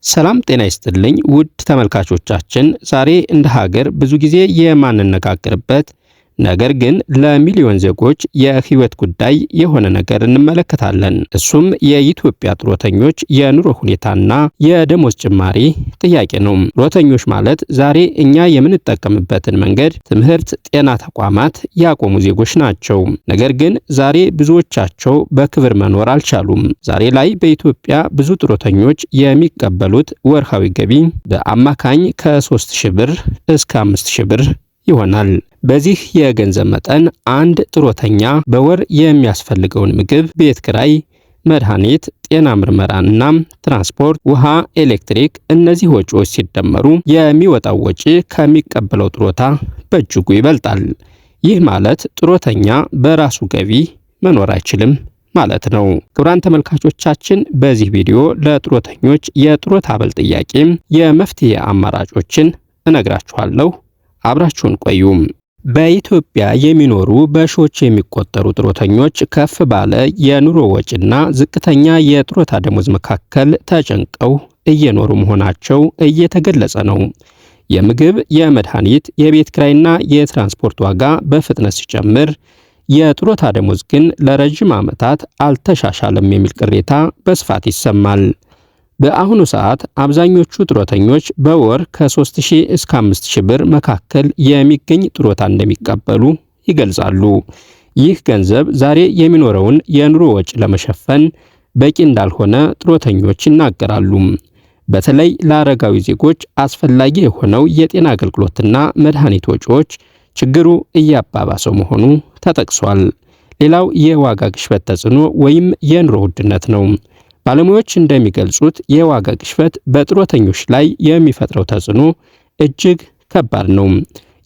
ሰላም ጤና ይስጥልኝ ውድ ተመልካቾቻችን፣ ዛሬ እንደ ሀገር ብዙ ጊዜ የማንነጋገርበት ነገር ግን ለሚሊዮን ዜጎች የህይወት ጉዳይ የሆነ ነገር እንመለከታለን። እሱም የኢትዮጵያ ጡረተኞች የኑሮ ሁኔታና የደሞዝ ጭማሪ ጥያቄ ነው። ጡረተኞች ማለት ዛሬ እኛ የምንጠቀምበትን መንገድ፣ ትምህርት፣ ጤና ተቋማት ያቆሙ ዜጎች ናቸው። ነገር ግን ዛሬ ብዙዎቻቸው በክብር መኖር አልቻሉም። ዛሬ ላይ በኢትዮጵያ ብዙ ጡረተኞች የሚቀበሉት ወርሃዊ ገቢ በአማካኝ ከ3000 ብር እስከ 5000 ብር ይሆናል። በዚህ የገንዘብ መጠን አንድ ጡረተኛ በወር የሚያስፈልገውን ምግብ፣ ቤት ኪራይ፣ መድኃኒት፣ ጤና ምርመራና ትራንስፖርት፣ ውሃ፣ ኤሌክትሪክ እነዚህ ወጪዎች ሲደመሩ የሚወጣው ወጪ ከሚቀበለው ጡረታ በእጅጉ ይበልጣል። ይህ ማለት ጡረተኛ በራሱ ገቢ መኖር አይችልም ማለት ነው። ክቡራን ተመልካቾቻችን፣ በዚህ ቪዲዮ ለጡረተኞች የጡረታ አበል ጥያቄ የመፍትሄ አማራጮችን እነግራችኋለሁ። አብራችሁን ቆዩ። በኢትዮጵያ የሚኖሩ በሺዎች የሚቆጠሩ ጡረተኞች ከፍ ባለ የኑሮ ወጪና ዝቅተኛ የጡረታ ደሞዝ መካከል ተጨንቀው እየኖሩ መሆናቸው እየተገለጸ ነው። የምግብ፣ የመድኃኒት፣ የቤት ኪራይና የትራንስፖርት ዋጋ በፍጥነት ሲጨምር የጡረታ ደሞዝ ግን ለረጅም ዓመታት አልተሻሻለም የሚል ቅሬታ በስፋት ይሰማል። በአሁኑ ሰዓት አብዛኞቹ ጡረተኞች በወር ከ3000 እስከ 5000 ብር መካከል የሚገኝ ጡረታ እንደሚቀበሉ ይገልጻሉ። ይህ ገንዘብ ዛሬ የሚኖረውን የኑሮ ወጪ ለመሸፈን በቂ እንዳልሆነ ጡረተኞች ይናገራሉ። በተለይ ለአረጋዊ ዜጎች አስፈላጊ የሆነው የጤና አገልግሎትና መድኃኒት ወጪዎች ችግሩ እያባባሰው መሆኑ ተጠቅሷል። ሌላው የዋጋ ግሽበት ተጽዕኖ ወይም የኑሮ ውድነት ነው። ባለሙያዎች እንደሚገልጹት የዋጋ ግሽበት በጡረተኞች ላይ የሚፈጥረው ተጽዕኖ እጅግ ከባድ ነው።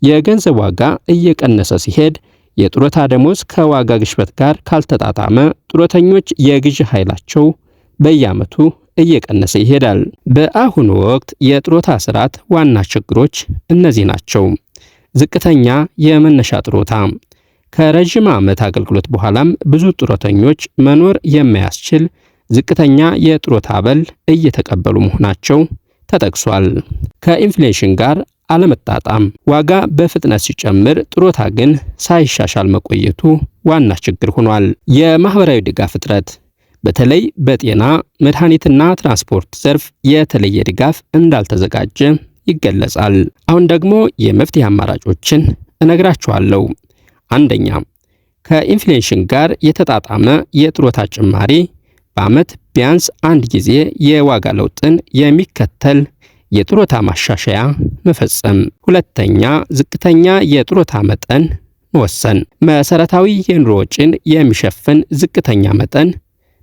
የገንዘብ ዋጋ እየቀነሰ ሲሄድ የጡረታ ደሞዝ ከዋጋ ግሽበት ጋር ካልተጣጣመ ጡረተኞች የግዢ ኃይላቸው በየዓመቱ እየቀነሰ ይሄዳል። በአሁኑ ወቅት የጡረታ ስርዓት ዋና ችግሮች እነዚህ ናቸው። ዝቅተኛ የመነሻ ጡረታ። ከረጅም ዓመት አገልግሎት በኋላም ብዙ ጡረተኞች መኖር የማያስችል ዝቅተኛ የጡረታ አበል እየተቀበሉ መሆናቸው ተጠቅሷል። ከኢንፍሌሽን ጋር አለመጣጣም። ዋጋ በፍጥነት ሲጨምር ጡረታ ግን ሳይሻሻል መቆየቱ ዋና ችግር ሆኗል። የማህበራዊ ድጋፍ እጥረት። በተለይ በጤና መድኃኒትና ትራንስፖርት ዘርፍ የተለየ ድጋፍ እንዳልተዘጋጀ ይገለጻል። አሁን ደግሞ የመፍትሄ አማራጮችን እነግራችኋለሁ። አንደኛ፣ ከኢንፍሌሽን ጋር የተጣጣመ የጡረታ ጭማሪ በዓመት ቢያንስ አንድ ጊዜ የዋጋ ለውጥን የሚከተል የጡረታ ማሻሻያ መፈጸም። ሁለተኛ፣ ዝቅተኛ የጡረታ መጠን መወሰን። መሰረታዊ የኑሮ ወጪን የሚሸፍን ዝቅተኛ መጠን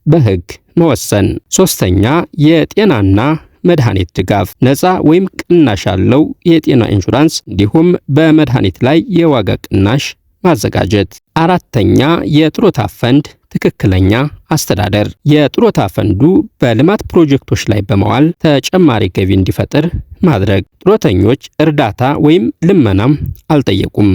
በሕግ መወሰን። ሶስተኛ፣ የጤናና መድኃኒት ድጋፍ። ነፃ ወይም ቅናሽ ያለው የጤና ኢንሹራንስ እንዲሁም በመድኃኒት ላይ የዋጋ ቅናሽ ማዘጋጀት። አራተኛ፣ የጡረታ ፈንድ ትክክለኛ አስተዳደር። የጡረታ ፈንዱ በልማት ፕሮጀክቶች ላይ በመዋል ተጨማሪ ገቢ እንዲፈጥር ማድረግ። ጡረተኞች እርዳታ ወይም ልመናም አልጠየቁም።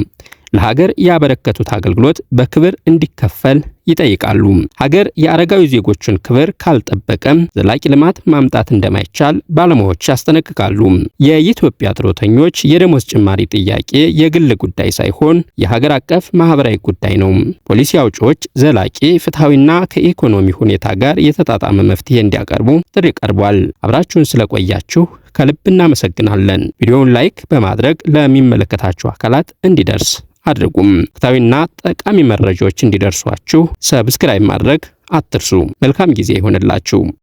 ለሀገር ያበረከቱት አገልግሎት በክብር እንዲከፈል ይጠይቃሉ። ሀገር የአረጋዊ ዜጎችን ክብር ካልጠበቀም ዘላቂ ልማት ማምጣት እንደማይቻል ባለሙያዎች ያስጠነቅቃሉ። የኢትዮጵያ ጡረተኞች የደሞዝ ጭማሪ ጥያቄ የግል ጉዳይ ሳይሆን የሀገር አቀፍ ማህበራዊ ጉዳይ ነው። ፖሊሲ አውጪዎች ዘላቂ፣ ፍትሐዊና ከኢኮኖሚ ሁኔታ ጋር የተጣጣመ መፍትሄ እንዲያቀርቡ ጥሪ ቀርቧል። አብራችሁን ስለቆያችሁ ከልብ እናመሰግናለን። ቪዲዮውን ላይክ በማድረግ ለሚመለከታችሁ አካላት እንዲደርስ አድርጉም። ወቅታዊና ጠቃሚ መረጃዎች እንዲደርሷችሁ ሰብስክራይብ ማድረግ አትርሱ። መልካም ጊዜ ይሆንላችሁ።